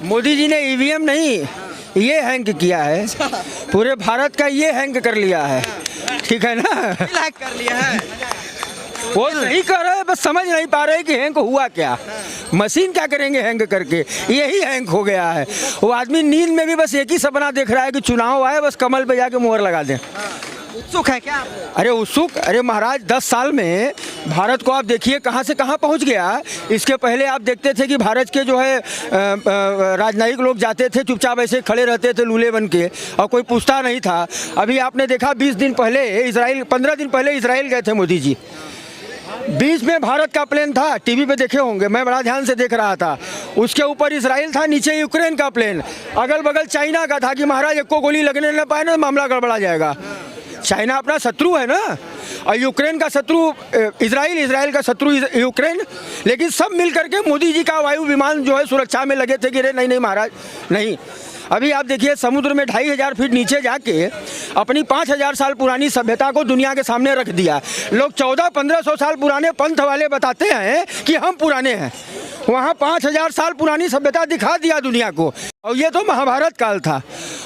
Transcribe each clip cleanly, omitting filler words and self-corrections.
मोदी जी ने ईवीएम नहीं, ये हैंग किया है, पूरे भारत का ये हैंग कर लिया है, ठीक है ना। हैक कर लिया है। वो नहीं कर रहे, बस समझ नहीं पा रहे कि हैंग हुआ क्या, मशीन क्या करेंगे हैंग करके, यही हैंग हो गया है। वो आदमी नींद में भी बस एक ही सपना देख रहा है कि चुनाव आए, बस कमल पे जाके मोहर लगा दें। उत्सुक है क्या आप लोग? अरे उत्सुक, अरे महाराज 10 साल में भारत को आप देखिए कहाँ से कहाँ पहुँच गया। इसके पहले आप देखते थे कि भारत के जो है राजनयिक लोग जाते थे चुपचाप ऐसे खड़े रहते थे लूले बन के, और कोई पूछता नहीं था। अभी आपने देखा 20 दिन पहले इजराइल, 15 दिन पहले इजराइल गए थे मोदी जी। बीच में भारत का प्लेन था, टीवी पे देखे होंगे, मैं बड़ा ध्यान से देख रहा था। उसके ऊपर इजराइल था, नीचे यूक्रेन का प्लेन, अगल बगल चाइना का था कि महाराज एक को गोली लगने न पाए ना मामला गड़बड़ा जाएगा। चाइना अपना शत्रु है ना, और यूक्रेन का शत्रु इजराइल, इजराइल का शत्रु यूक्रेन। लेकिन सब मिल करके मोदी जी का वायु विमान जो है सुरक्षा में लगे थे कि अरे नहीं नहीं महाराज नहीं। अभी आप देखिए समुद्र में 2500 फीट नीचे जाके अपनी 5000 साल पुरानी सभ्यता को दुनिया के सामने रख दिया। लोग 1400-1500 साल पुराने पंथ वाले बताते हैं कि हम पुराने हैं, वहाँ 5000 साल पुरानी सभ्यता दिखा दिया दुनिया को। और ये तो महाभारत काल था,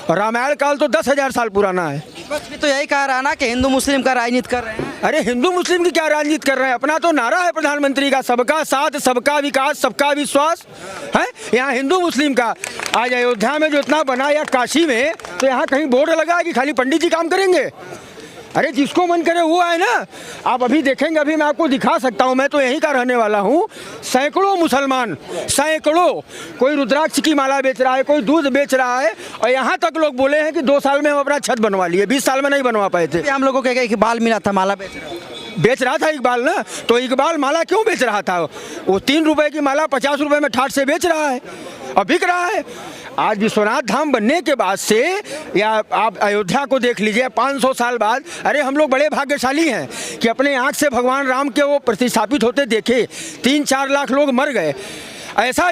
और रामायण काल तो 10,000 साल पुराना है। विपक्ष भी तो यही कह रहा ना कि हिंदू मुस्लिम का राजनीति कर रहे हैं। अरे हिंदू मुस्लिम की क्या राजनीति कर रहे हैं, अपना तो नारा है प्रधानमंत्री का, सबका साथ सबका विकास सबका विश्वास है। यहाँ हिंदू मुस्लिम का आज अयोध्या में जो इतना बना, या काशी में, तो यहाँ कहीं बोर्ड लगा कि खाली पंडित जी काम करेंगे। अरे जिसको मन करे वो आए ना। आप अभी देखेंगे, अभी मैं आपको दिखा सकता हूँ, मैं तो यहीं का रहने वाला हूँ। सैकड़ों मुसलमान, सैकड़ों, कोई रुद्राक्ष की माला बेच रहा है, कोई दूध बेच रहा है, और यहाँ तक लोग बोले हैं कि 2 साल में हम अपना छत बनवा लिए, 20 साल में नहीं बनवा पाए थे। हम लोगों को इकबाल मिला था, माला बेच रहा था इकबाल ना, तो इकबाल माला क्यों बेच रहा था? वो 3 रुपए की माला 50 रुपए में ठाट से बेच रहा है और बिक रहा है। आज विश्वनाथ धाम बनने के बाद से, या आप अयोध्या को देख लीजिए 500 साल बाद, अरे हम लोग बड़े भाग्यशाली हैं कि अपने आँख से भगवान राम के वो प्रतिष्ठापित होते देखे। 3-4 लाख लोग मर गए। ऐसा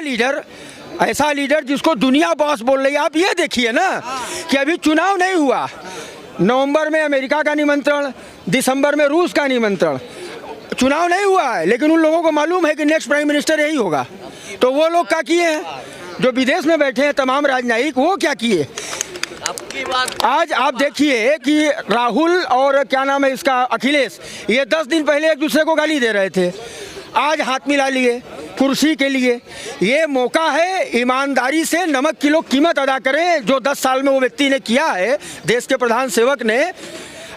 लीडर जिसको दुनिया बॉस बोल रही है। आप ये देखिए ना कि अभी चुनाव नहीं हुआ, नवंबर में अमेरिका का निमंत्रण, दिसंबर में रूस का निमंत्रण, चुनाव नहीं हुआ है, लेकिन उन लोगों को मालूम है कि नेक्स्ट प्राइम मिनिस्टर यही होगा। तो वो लोग क्या किए हैं, जो विदेश में बैठे हैं तमाम राजनयिक, वो क्या किए? आज आप देखिए कि राहुल और क्या नाम है इसका, अखिलेश, ये 10 दिन पहले एक दूसरे को गाली दे रहे थे, आज हाथ मिला लिए कुर्सी के लिए। ये मौका है, ईमानदारी से नमक किलो कीमत अदा करें, जो 10 साल में वो व्यक्ति ने किया है, देश के प्रधान सेवक ने।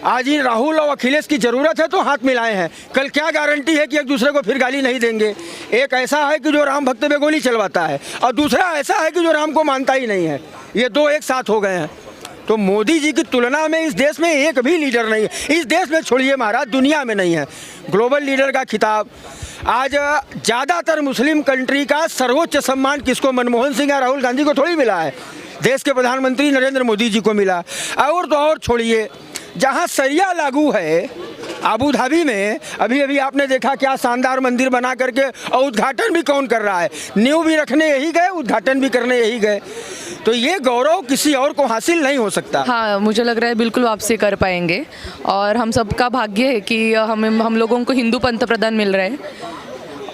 आज ही राहुल और अखिलेश की ज़रूरत है तो हाथ मिलाए हैं, कल क्या गारंटी है कि एक दूसरे को फिर गाली नहीं देंगे। एक ऐसा है कि जो राम भक्त पे गोली चलवाता है, और दूसरा ऐसा है कि जो राम को मानता ही नहीं है। ये 2 एक साथ हो गए हैं। तो मोदी जी की तुलना में इस देश में एक भी लीडर नहीं है, इस देश में छोड़िए महाराज, दुनिया में नहीं है। ग्लोबल लीडर का खिताब आज ज़्यादातर मुस्लिम कंट्री का सर्वोच्च सम्मान किसको, मनमोहन सिंह या राहुल गांधी को थोड़ी मिला है, देश के प्रधानमंत्री नरेंद्र मोदी जी को मिला। और तो और छोड़िए, जहाँ शरिया लागू है अबू धाबी में, अभी अभी आपने देखा क्या शानदार मंदिर बना करके, और उद्घाटन भी कौन कर रहा है? नींव भी रखने यही गए, उद्घाटन भी करने यही गए। तो ये गौरव किसी और को हासिल नहीं हो सकता। हाँ, मुझे लग रहा है बिल्कुल वापसी कर पाएंगे, और हम सबका भाग्य है कि हम लोगों को हिंदू पंतप्रधान मिल रहे हैं।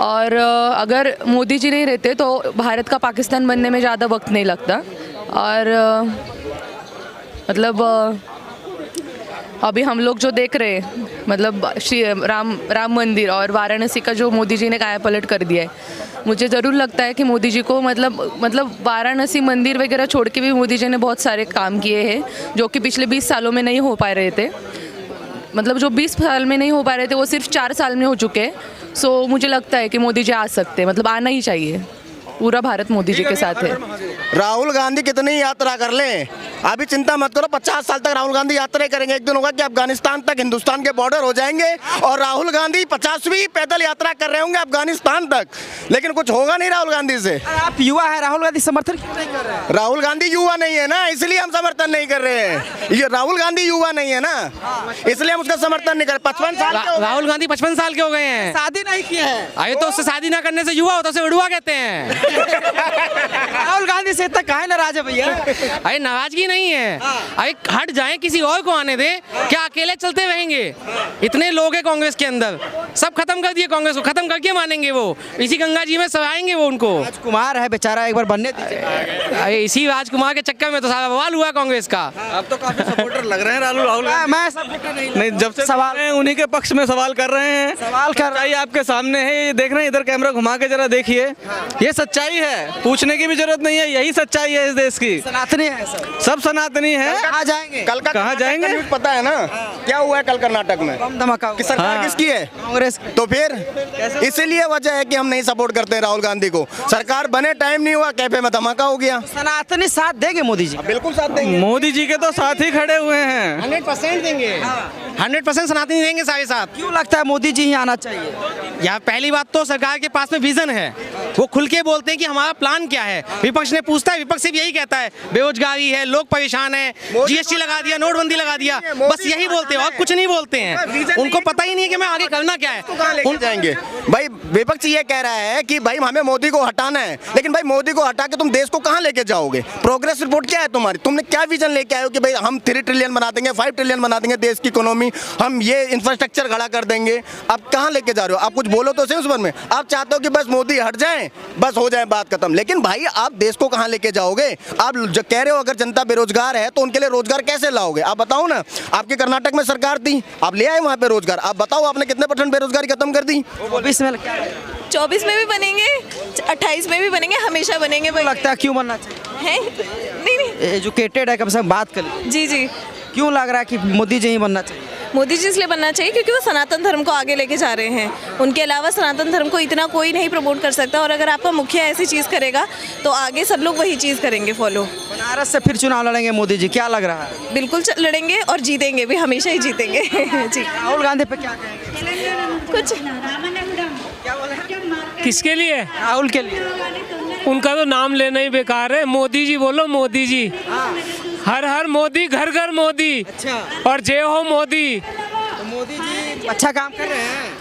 और अगर मोदी जी नहीं रहते तो भारत का पाकिस्तान बनने में ज़्यादा वक्त नहीं लगता। और मतलब अभी हम लोग जो देख रहे हैं, मतलब श्री राम मंदिर और वाराणसी का जो मोदी जी ने काया पलट कर दिया है, मुझे ज़रूर लगता है कि मोदी जी को मतलब वाराणसी मंदिर वगैरह छोड़ के भी मोदी जी ने बहुत सारे काम किए हैं जो कि पिछले 20 सालों में नहीं हो पा रहे थे। मतलब जो 20 साल में नहीं हो पा रहे थे वो सिर्फ 4 साल में हो चुके हैं। सो मुझे लगता है कि मोदी जी आ सकते हैं, मतलब आना ही चाहिए। पूरा भारत मोदी जी के साथ है। राहुल गांधी कितनी यात्रा कर लें, अभी चिंता मत करो, 50 साल तक राहुल गांधी यात्रा करेंगे। एक दिन होगा कि अफगानिस्तान तक, हिंदुस्तान के बॉर्डर हो जाएंगे, और राहुल गांधी 50वीं पैदल यात्रा कर रहे होंगे अफगानिस्तान तक। लेकिन कुछ होगा नहीं राहुल गांधी से। आप युवा है, राहुल गांधी समर्थन क्यों नहीं कर रहे हैं? राहुल गांधी युवा नहीं है ना, इसलिए हम समर्थन नहीं कर रहे हैं। ये राहुल गांधी युवा नहीं है ना, इसलिए हम उसका समर्थन नहीं कर। 55 साल राहुल गांधी 55 साल के हो गए हैं, शादी नहीं किए हैं। अरे तो उससे शादी ना करने से युवा होता, उसे उड़ुआ कहते हैं। राहुल गांधी से इतना काहे नाराज है भैया? अरे नाराजगी नहीं है, अरे हट जाएं, किसी और को आने दे। क्या अकेले चलते रहेंगे? इतने लोग हैं कांग्रेस के अंदर, सब खत्म कर दिए कांग्रेस को, खत्म करके मानेंगे वो, इसी गंगा जी में सराएंगे वो उनको। राजकुमार है बेचारा, एक बार बनने दीजिए। अरे इसी राजकुमार के चक्कर में तो सारा बवाल हुआ कांग्रेस का। अब तो काफी सपोर्टर लग रहे हैं राहुल। मैं सपोर्टर नहीं, जब से सवाल हैं उन्हीं के पक्ष में सवाल कर रहे हैं। सवाल कर सच्चाई आपके सामने है, ये देख रहे हैं, इधर कैमरा घुमा के जरा देखिए, ये सच्चाई है, पूछने की भी जरूरत नहीं है, यही सच्चाई है इस देश की। सनातनी है सब सनातनी है। कहाँ जाएंगे? कल का कहाँ जाएंगे? न्यूज़ पता है ना क्या हुआ है कल कर्नाटक में? बम धमाका हुआ। कि सरकार हाँ। किसकी है? कांग्रेस तो फिर इसीलिए वजह है कि हम नहीं सपोर्ट करते हैं राहुल गांधी को। सरकार बने टाइम नहीं हुआ, कैफे में धमाका हो गया। सनातनी साथ देंगे मोदी जी? बिल्कुल साथ देंगे। मोदी जी के तो साथ ही खड़े हुए हैं। 100% देंगे, 100% सनातनी देंगे सारे साथ। क्यों लगता है मोदी जी ही आना चाहिए? यहाँ पहली बात तो सरकार के पास में विजन है, वो खुल के बोलते हैं कि हमारा प्लान क्या है। विपक्ष ने पूछता है, विपक्ष सिर्फ यही कहता है बेरोजगारी है, लोग परेशान है, जीएसटी लगा दिया, नोटबंदी लगा दिया, बस यही बोलते हैं और कुछ नहीं बोलते हैं। उनको पता ही नहीं है कि मैं आगे करना क्या है। उन जाएंगे भाई, विपक्ष ये कह रहा है कि भाई हमें मोदी को हटाना है, लेकिन भाई मोदी को हटा के तुम देश को कहां लेके जाओगे? प्रोग्रेस रिपोर्ट क्या है तुम्हारी? तुमने क्या विजन लेके आए हो कि भाई हम 3 ट्रिलियन बना देंगे, 5 ट्रिलियन बना देंगे देश की इकोनॉमी, हम ये इंफ्रास्ट्रक्चर खड़ा कर देंगे? आप कहां लेके जा रहे हो? आप कुछ बोलो तो सही उस बारे में। आप चाहते हो कि बस मोदी हट जाए, बस हो जाए बात खत्म, लेकिन भाई आप देश को कहां लेके जाओगे? आप जो कह रहे हो अगर जनता बेरोजगार है तो उनके लिए रोजगार कैसे लाओगे? आप बताओ ना। आपके कर्नाटक में सरकार थी, आप ले आए वहां पे रोजगार, आप बताओ आपने कितने % बेरोजगारी खत्म कर दी? 24 में 24 में भी बनेंगे, 28 में भी बनेंगे, हमेशा बनेंगे भाई। लगता है क्यों बनना चाहिए? हैं? नहीं नहीं, एजुकेटेड है, कम से कम बात कर लीजिए। जी जी, क्यों लग रहा है कि मोदी जी ही बनना चाहिए? मोदी जी इसलिए बनना चाहिए क्योंकि वो सनातन धर्म को आगे लेके जा रहे हैं। उनके अलावा सनातन धर्म को इतना कोई नहीं प्रमोट कर सकता, और अगर आपका मुखिया ऐसी चीज़ करेगा तो आगे सब लोग वही चीज़ करेंगे फॉलो। बनारस से फिर चुनाव लड़ेंगे मोदी जी, क्या लग रहा है? बिल्कुल लड़ेंगे और जीतेंगे भी, हमेशा ही जीतेंगे। जी, राहुल गांधी पे क्या कहेंगे? कुछ किसके लिए? राहुल के लिए। उनका तो नाम लेना ही बेकार है। मोदी जी बोलो, मोदी जी। हर हर मोदी, घर घर मोदी। अच्छा, और जय हो मोदी। तो मोदी जी अच्छा काम कर रहे हैं।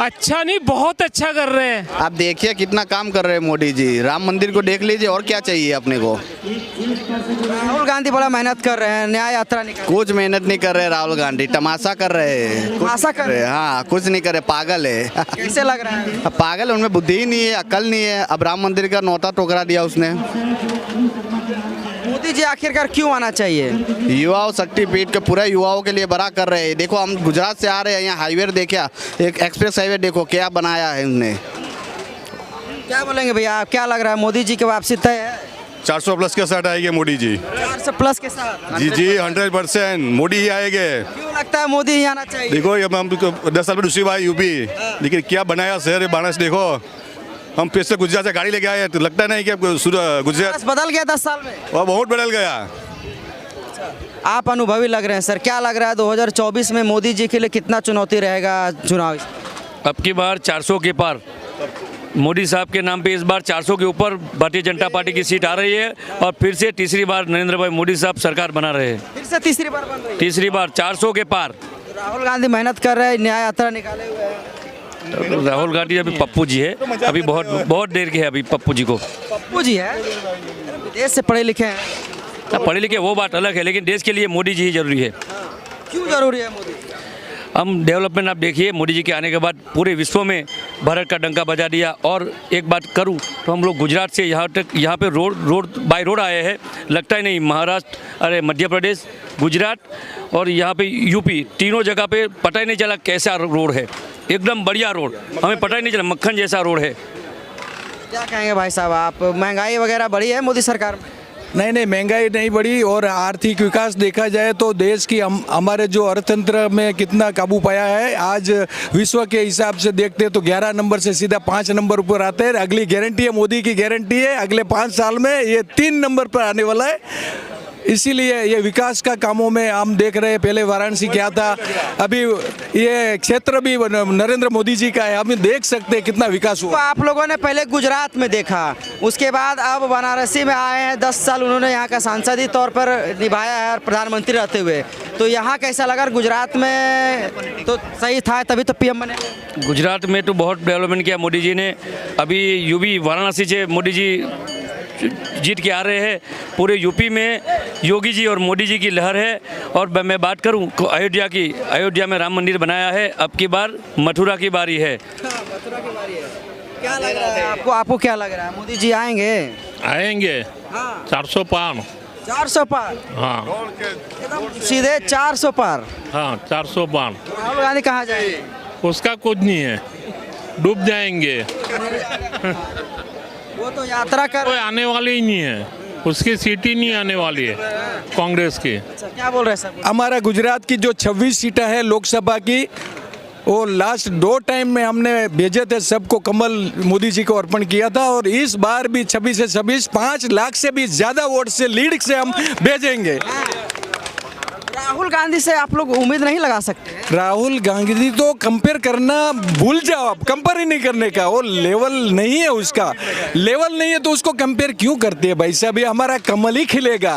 अच्छा नहीं, बहुत अच्छा कर रहे हैं। आप देखिए कितना काम कर रहे हैं मोदी जी। राम मंदिर को देख लीजिए, और क्या चाहिए अपने को? राहुल गांधी बड़ा मेहनत कर रहे हैं, न्याय यात्रा निकाल। कुछ मेहनत नहीं कर रहे राहुल गांधी, तमाशा कर रहे हैं। तमाशा कर रहे हैं? हाँ, कुछ नहीं कर रहे, पागल है। कैसे लग रहा है? अब पागल, उनमें बुद्धि ही नहीं है, अकल नहीं है। अब राम मंदिर का नौता टोकरा दिया उसने। मोदी जी आखिरकार क्यों आना चाहिए? युवाओं शक्ति पीठ के पूरे युवाओं के लिए बड़ा कर रहे हैं। देखो हम गुजरात से आ रहे हैं, यहाँ हाईवे देखा, एक एक्सप्रेस हाईवे देखो क्या बनाया है उन्होंने। क्या बोलेंगे भैया, आप क्या लग रहा है मोदी जी की वापसी तय है? 400 प्लस के साथ आएंगे मोदी जी। 400 प्लस के साथ? जी जी, 100% मोदी ही आएंगे। क्यों लगता है मोदी ही आना चाहिए? देखो ये हम 10 साल में दूसरी बार यूपी, लेकिन क्या बनाया शहर बाराणसी। देखो हम फिर से गुजरात से गाड़ी लेके आए, तो लगता नहीं कि अब गुजरात बस बदल गया 10 साल में। और बहुत बदल गया। आप अनुभवी लग रहे हैं सर, क्या लग रहा है 2024 में मोदी जी के लिए कितना चुनौती रहेगा चुनाव? अब की बार 400 के पार मोदी साहब के नाम पे इस बार 400 के ऊपर भारतीय जनता पार्टी की सीट आ रही है, और फिर से तीसरी बार नरेंद्र भाई मोदी साहब सरकार बना रहे हैं। फिर से तीसरी बार बन रही है? तीसरी बार 400 के पार। राहुल गांधी मेहनत कर रहे हैं, न्याय यात्रा निकाले हुए हैं। राहुल गांधी अभी पप्पू जी है, अभी बहुत देर के है अभी पप्पू जी को। पप्पू जी है, विदेश से पढ़े लिखे हैं। पढ़े लिखे वो बात अलग है, लेकिन देश के लिए मोदी जी ही जरूरी है। क्यों जरूरी है मोदी? हम डेवलपमेंट आप देखिए, मोदी जी के आने के बाद पूरे विश्व में भारत का डंका बजा दिया। और एक बात करूं तो हम लोग गुजरात से यहाँ पे रोड बाय रोड आए हैं, लगता ही नहीं महाराष्ट्र, अरे मध्य प्रदेश, गुजरात और यहाँ पे यूपी, तीनों जगह पे पता ही नहीं चला कैसा रोड है। एकदम बढ़िया रोड, हमें पता ही नहीं चला, मक्खन जैसा रोड है। क्या कहेंगे भाई साहब आप, महंगाई वगैरह बढ़ी है मोदी सरकार में? नहीं, महंगाई नहीं बढ़ी, और आर्थिक विकास देखा जाए तो देश की हमारे जो अर्थतंत्र में कितना काबू पाया है। आज विश्व के हिसाब से देखते तो 11 नंबर से सीधा 5 नंबर पर आते हैं। अगली गारंटी है, मोदी की गारंटी है, अगले 5 साल में ये 3 नंबर पर आने वाला है। इसीलिए ये विकास का कामों में हम देख रहे हैं, पहले वाराणसी क्या था, अभी ये क्षेत्र भी नरेंद्र मोदी जी का है। हम देख सकते हैं कितना विकास तो हुआ। आप लोगों ने पहले गुजरात में देखा, उसके बाद अब वाराणसी में आए हैं, 10 साल उन्होंने यहाँ का सांसदीय तौर पर निभाया है प्रधानमंत्री रहते हुए। तो यहाँ कैसा लगा? गुजरात में तो सही था, तभी तो पीएम बने। गुजरात में तो बहुत डेवलपमेंट किया मोदी जी ने। अभी यूपी वाराणसी से मोदी जी जीत के आ रहे हैं। पूरे यूपी में योगी जी और मोदी जी की लहर है। और मैं बात करूं अयोध्या में राम मंदिर बनाया है, अब की बार मथुरा की बारी है। क्या लग रहा है आपको क्या लग रहा है, मोदी जी आएंगे हाँ 400 पार। 400 पार, हाँ एकदम सीधे 400 पार। हाँ 400 पार। राहुल गांधी कहाँ जाएंगे? उसका कुछ नहीं है, डूब जाएंगे। वो तो यात्रा कर कोई आने वाली ही नहीं है, उसकी सीट ही नहीं आने वाली है कांग्रेस की। अच्छा, क्या बोल रहे हैं सर? हमारा गुजरात की जो 26 सीटें हैं लोकसभा की, वो लास्ट 2 टाइम में हमने भेजे थे, सबको कमल मोदी जी को अर्पण किया था। और इस बार भी 26 से 26 5 लाख से भी ज़्यादा वोट से लीड से हम भेजेंगे। राहुल गांधी से आप लोग उम्मीद नहीं लगा सकते? राहुल गांधी तो कंपेयर करना भूल जाओ, आप कंपेयर ही नहीं करने का, वो लेवल नहीं है, उसका लेवल नहीं है तो उसको कंपेयर क्यों करते हैं भाई साहब? ये हमारा कमल ही खिलेगा।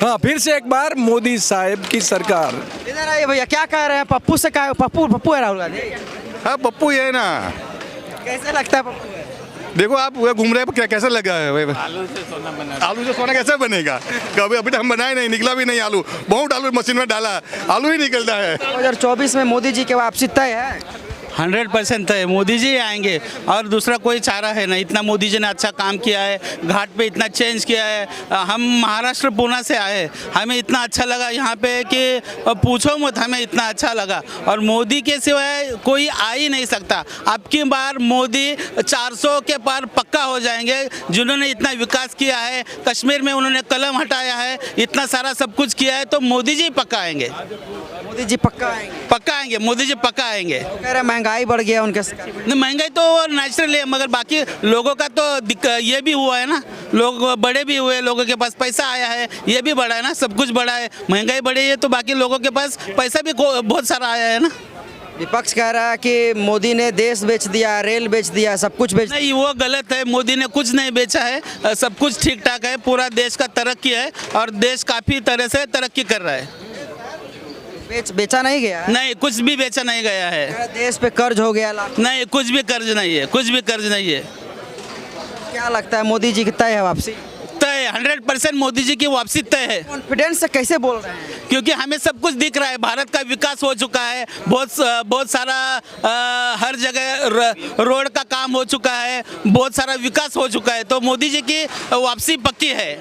हाँ, फिर से एक बार मोदी साहब की सरकार। इधर आइए भैया, क्या कह रहे हैं? पप्पू से कहा, पप्पू है राहुल गांधी? हाँ पप्पू ये है ना, कैसे लगता है पप्पू? देखो आप वो घूम रहे हैं, क्या कैसा लगा है? आलू से सोना कैसे बनेगा? कभी अभी तो हम बनाए नहीं, निकला भी नहीं आलू, बहुत आलू मशीन में डाला, आलू ही निकलता है। 2024 में मोदी जी की वापसी तय है? 100% है, मोदी जी आएंगे और दूसरा कोई चारा है नहीं। इतना मोदी जी ने अच्छा काम किया है, घाट पे इतना चेंज किया है। हम महाराष्ट्र पुणे से आए, हमें इतना अच्छा लगा यहाँ पे कि पूछो मत, हमें इतना अच्छा लगा। और मोदी के सिवाय कोई आ ही नहीं सकता। अब की बार मोदी 400 के पार पक्का हो जाएंगे। जिन्होंने इतना विकास किया है, कश्मीर में उन्होंने कलम हटाया है, इतना सारा सब कुछ किया है, तो मोदी जी पक्का आएंगे। मोदी जी पक्का आएंगे? पक्का आएंगे, मोदी जी पक्का आएंगे। कह रहे महंगाई बढ़ गया उनके। नहीं, महंगाई तो नेचुरल है, मगर बाकी लोगों का तो ये भी हुआ है ना, लोग बड़े भी हुए, लोगों के पास पैसा आया है, ये भी बढ़ा है ना, सब कुछ बढ़ा है। महंगाई बढ़ी है तो बाकी लोगों के पास पैसा भी बहुत सारा आया है ना। विपक्ष कह रहा है कि मोदी ने देश बेच दिया, रेल बेच दिया, सब कुछ बेच। नहीं, वो गलत है। मोदी ने कुछ नहीं बेचा है, सब कुछ ठीक ठाक है। पूरा देश का तरक्की है और देश काफ़ी तरह से तरक्की कर रहा है। बेचा नहीं गया? नहीं, कुछ भी बेचा नहीं गया है। देश पे कर्ज हो गया? नहीं, कुछ भी कर्ज नहीं है, कुछ भी कर्ज नहीं है। क्या लगता है मोदी जी की तय है वापसी? तय 100% मोदी जी की वापसी तय है। कॉन्फिडेंस से कैसे बोल रहे हैं? क्योंकि हमें सब कुछ दिख रहा है, भारत का विकास हो चुका है, बहुत सारा हर जगह रोड का काम हो चुका है, बहुत सारा विकास हो चुका है, तो मोदी जी की वापसी पक्की है।